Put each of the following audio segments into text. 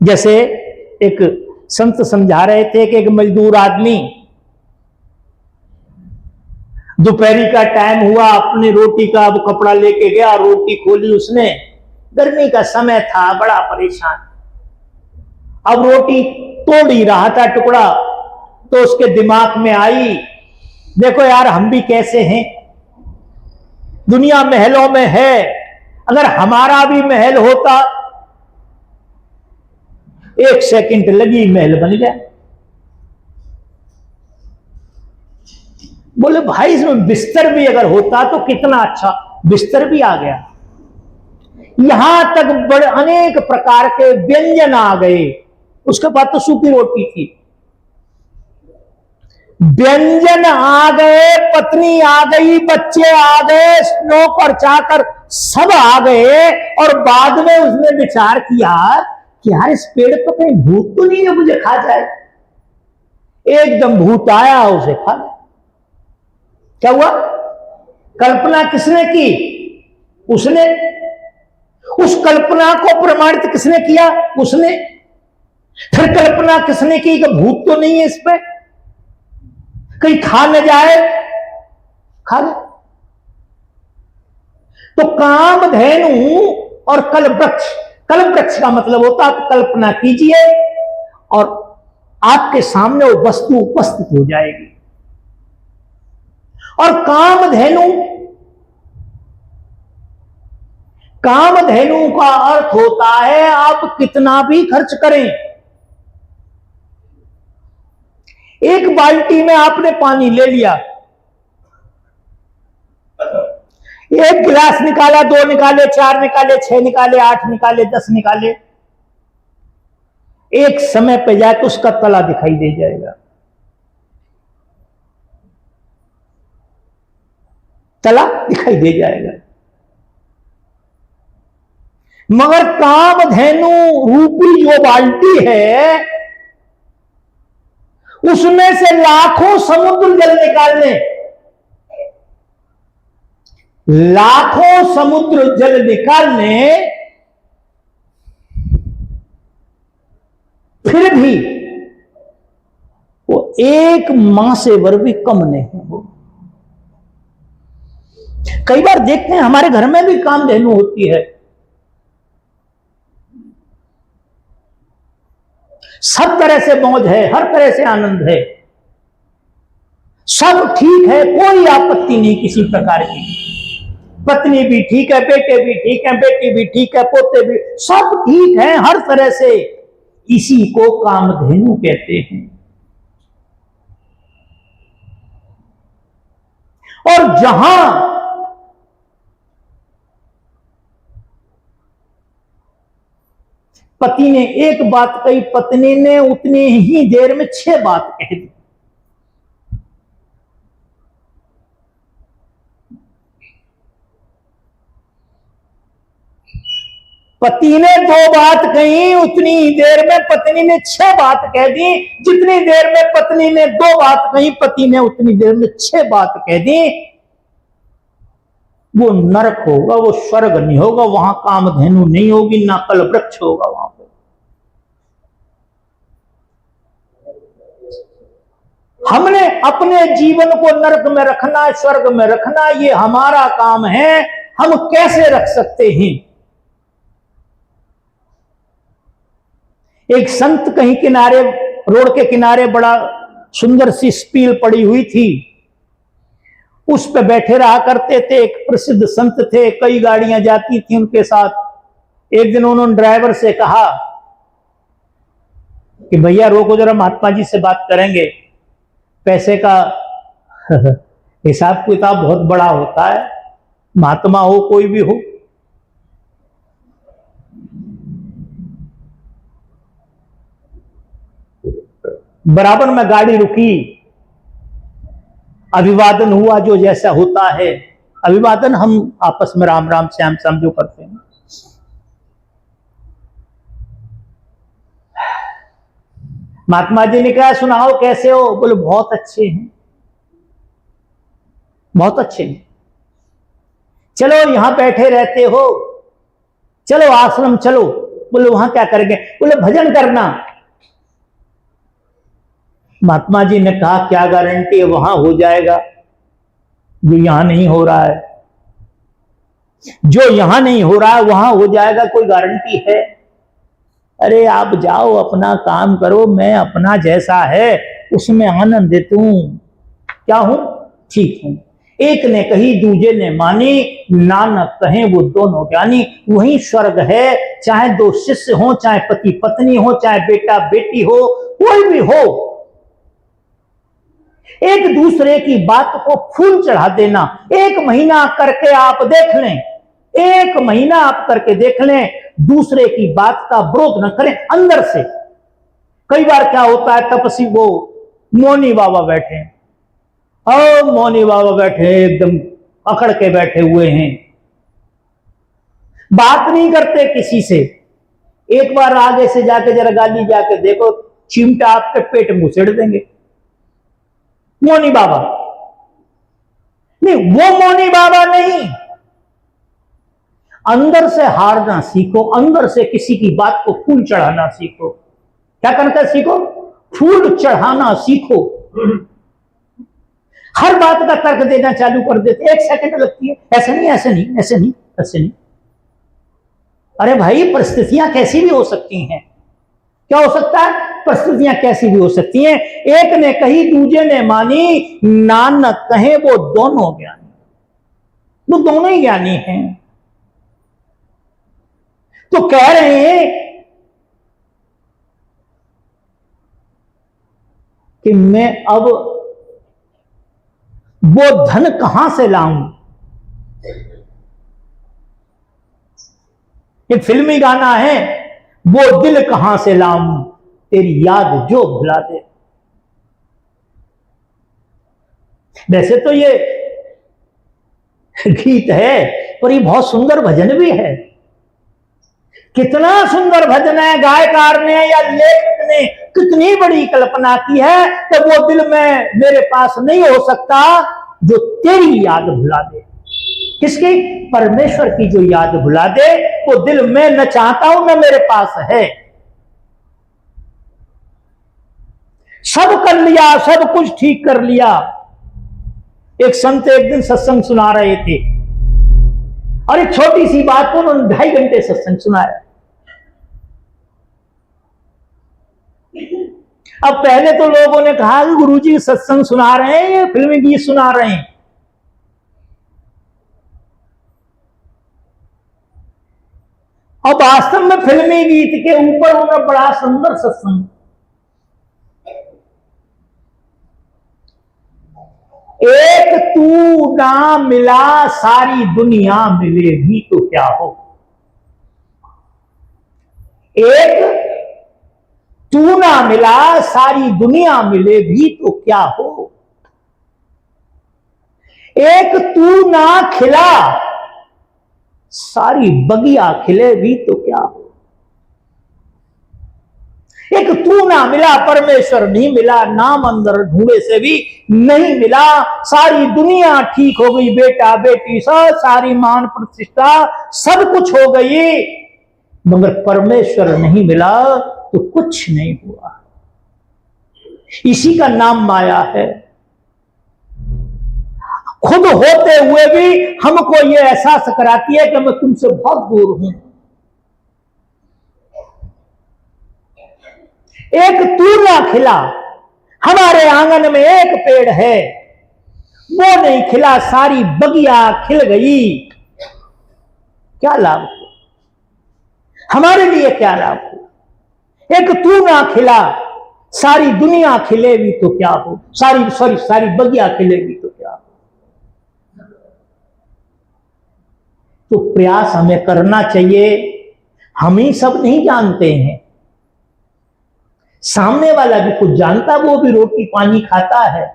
जैसे एक संत समझा रहे थे कि एक मजदूर आदमी दोपहरी का टाइम हुआ, अपनी रोटी का वो कपड़ा लेके गया, रोटी खोली उसने, गर्मी का समय था, बड़ा परेशान। अब रोटी तोड़ ही रहा था टुकड़ा, तो उसके दिमाग में आई, देखो यार हम भी कैसे हैं, दुनिया महलों में है, अगर हमारा भी महल होता, एक सेकंड लगी महल बन गया। बोले भाई इसमें बिस्तर भी अगर होता तो कितना अच्छा, बिस्तर भी आ गया। यहां तक बड़े अनेक प्रकार के व्यंजन आ गए। उसके बाद तो सूखी रोटी थी, व्यंजन आ गए, पत्नी आ गई, बच्चे आ गए, नौकर चाकर सब आ गए, और बाद में उसने विचार किया कि यार इस पेड़ पर कहीं भूत तो नहीं है मुझे खा जाए। एकदम भूत आया, उसे खा लिया। क्या हुआ? कल्पना किसने की? उसने। उस कल्पना को प्रमाणित किसने किया? उसने। फिर कल्पना किसने की कि भूत तो नहीं है इस पे, कहीं खा न जाए, खा ले। तो कामधेनु और कलवृक्ष, कलवृक्ष का मतलब होता है कल्पना कीजिए और आपके सामने वो वस्तु उपस्थित हो जाएगी। और कामधेनु, कामधेनु का अर्थ होता है आप कितना भी खर्च करें। एक बाल्टी में आपने पानी ले लिया, एक गिलास निकाला, 2 निकाले, 4 निकाले, 6 निकाले, 8 निकाले, 10 निकाले, एक समय पे जाके उसका तला दिखाई दे जाएगा। तला दिखाई दे जाएगा। मगर कामधेनु रूपी जो बाल्टी है, उसमें से लाखों समुद्र जल निकालने, लाखों समुद्र जल निकालने, फिर भी वो एक मां से वर भी कम नहीं हो। कई बार देखते हैं हमारे घर में भी कामधेनु होती है, सब तरह से मौज है, हर तरह से आनंद है, सब ठीक है, कोई आपत्ति नहीं किसी प्रकार की, पत्नी भी ठीक है, बेटे भी ठीक है, बेटी भी ठीक है, पोते भी, सब ठीक है हर तरह से। इसी को कामधेनु कहते हैं। और जहां पति ने एक बात कही, पत्नी ने उतनी ही देर में 6 बात कह दी। पति ने 2 बात कही, उतनी ही देर में पत्नी ने 6 बात कह दी। जितनी देर में पत्नी ने 2 बात कही, पति ने उतनी देर में 6 बात कह दी। वो नरक होगा, वो स्वर्ग नहीं होगा, वहां कामधेनु नहीं होगी, ना कलवृक्ष होगा वहां पर। हमने अपने जीवन को नरक में रखना, स्वर्ग में रखना, ये हमारा काम है। हम कैसे रख सकते हैं? एक संत कहीं किनारे, रोड के किनारे बड़ा सुंदर सी स्पील पड़ी हुई थी, उस पे बैठे रहा करते थे। एक प्रसिद्ध संत थे, कई गाड़ियां जाती थी उनके साथ। एक दिन उन्होंने ड्राइवर से कहा कि भैया रोको जरा, महात्मा जी से बात करेंगे, पैसे का हिसाब किताब बहुत बड़ा होता है, महात्मा हो कोई भी हो। बराबर में गाड़ी रुकी, अभिवादन हुआ, जो जैसा होता है अभिवादन, हम आपस में राम राम श्याम श्याम जो करते हैं। महात्मा जी ने कहा सुनाओ कैसे हो? बोले बहुत अच्छे हैं, बहुत अच्छे हैं। चलो यहां बैठे रहते हो, चलो आश्रम चलो। बोले वहां क्या करेंगे? बोले भजन करना। महात्मा जी ने कहा क्या गारंटी है वहां हो जाएगा जो यहां नहीं हो रहा है? जो यहां नहीं हो रहा है वहां हो जाएगा, कोई गारंटी है? अरे आप जाओ अपना काम करो, मैं अपना जैसा है उसमें आनंदित हूं। क्या हूं? ठीक हूं। एक ने कही दूजे ने मानी, नानक कहें वो दोनों ज्ञानी। वही स्वर्ग है, चाहे दो शिष्य हो, चाहे पति पत्नी हो, चाहे बेटा बेटी हो, कोई भी हो। एक दूसरे की बात को फूल चढ़ा देना। एक महीना करके आप देख लें, एक महीना आप करके देख लें, दूसरे की बात का विरोध न करें अंदर से। कई बार क्या होता है, तपस्वी वो मौनी बाबा बैठे हैं, और मौनी बाबा बैठे एकदम अकड़ के बैठे हुए हैं, बात नहीं करते किसी से। एक बार आगे से जाके जरा गाली जाके देखो, चिमटा आपके पेट में उछेड़ देंगे। मौनी बाबा नहीं, वो मौनी बाबा नहीं। अंदर से हारना सीखो, अंदर से किसी की बात को फूल चढ़ाना सीखो। क्या करना सीखो? फूल चढ़ाना सीखो। हर बात का तर्क देना चालू कर देते, 1 सेकंड लगती है, ऐसे नहीं ऐसे नहीं ऐसे नहीं ऐसे नहीं। अरे भाई परिस्थितियां कैसी भी हो सकती हैं। क्या हो सकता है? परिस्थितियां कैसी भी हो सकती हैं। एक ने कही दूजे ने मानी, नानक कहे वो दोनों ज्ञानी। वो दोनों ही ज्ञानी हैं। तो कह रहे हैं कि मैं अब वो धन कहां से लाऊं? एक फिल्मी गाना है, वो दिल कहां से लाऊं, तेरी याद जो भुला दे। वैसे तो ये गीत है, पर ये बहुत सुंदर भजन भी है। कितना सुंदर भजन है। गायकार ने या लेखक ने कितनी बड़ी कल्पना की है कि वो दिल में मेरे पास नहीं हो सकता जो तेरी याद भुला दे। किसकी? परमेश्वर की जो याद भुला दे, वो दिल में न चाहता हूं न मेरे पास है। सब कर लिया, सब कुछ ठीक कर लिया। एक संत एक दिन सत्संग सुना रहे थे, और एक छोटी सी बात को उन्होंने 2.5 घंटे सत्संग सुनाया। अब पहले तो लोगों ने कहा कि गुरुजी सत्संग सुना रहे हैं, ये फिल्मी गीत सुना रहे हैं। और वास्तव में फिल्मी गीत के ऊपर उन्होंने बड़ा सुंदर सत्संग। एक तू ना मिला सारी दुनिया मिले भी तो क्या हो। एक तू ना मिला सारी दुनिया मिले भी तो क्या हो। एक तू ना खिला सारी बगिया खिले भी तो क्या हो। एक तू ना मिला, परमेश्वर नहीं मिला, नाम अंदर ढूंढे से भी नहीं मिला। सारी दुनिया ठीक हो गई, बेटा बेटी सब, सारी मान प्रतिष्ठा सब कुछ हो गई, मगर परमेश्वर नहीं मिला तो कुछ नहीं हुआ। इसी का नाम माया है। खुद होते हुए भी हमको यह एहसास कराती है कि मैं तुमसे बहुत दूर हूं। एक तू ना खिला, हमारे आंगन में एक पेड़ है, वो नहीं खिला, सारी बगिया खिल गई। क्या लाभ हुआ? हमारे लिए क्या लाभ हुआ? एक तू ना खिला सारी दुनिया खिलेगी तो क्या हो, सारी बगिया खिलेगी तो क्या हो। तो प्रयास हमें करना चाहिए। हम ही सब नहीं जानते हैं, सामने वाला भी कुछ जानता, वो भी रोटी पानी खाता है।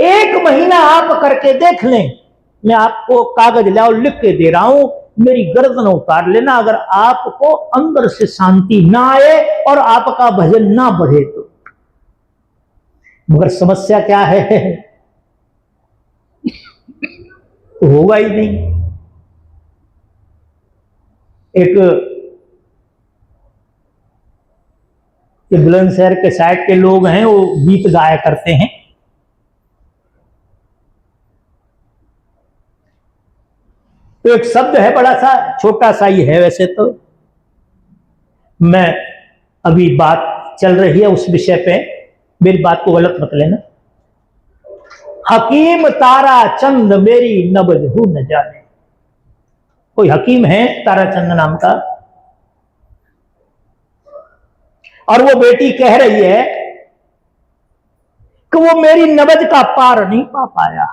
1 महीना आप करके देख लें। मैं आपको कागज लाओ लिख के दे रहा हूं, मेरी गर्दन उतार लेना अगर आपको अंदर से शांति ना आए और आपका भजन ना बढ़े तो। मगर समस्या क्या है, तो होगा ही नहीं। एक ये बुलंदशहर के साइड के लोग हैं, वो गीत गाया करते हैं। तो एक शब्द है, बड़ा सा छोटा सा ही है वैसे तो, मैं अभी बात चल रही है उस विषय पे, मेरी बात को गलत मत लेना। हकीम तारा चंद मेरी नबज हूं न जाने। कोई हकीम है ताराचंद नाम का, और वो बेटी कह रही है कि वो मेरी नबज का पार नहीं पा पाया।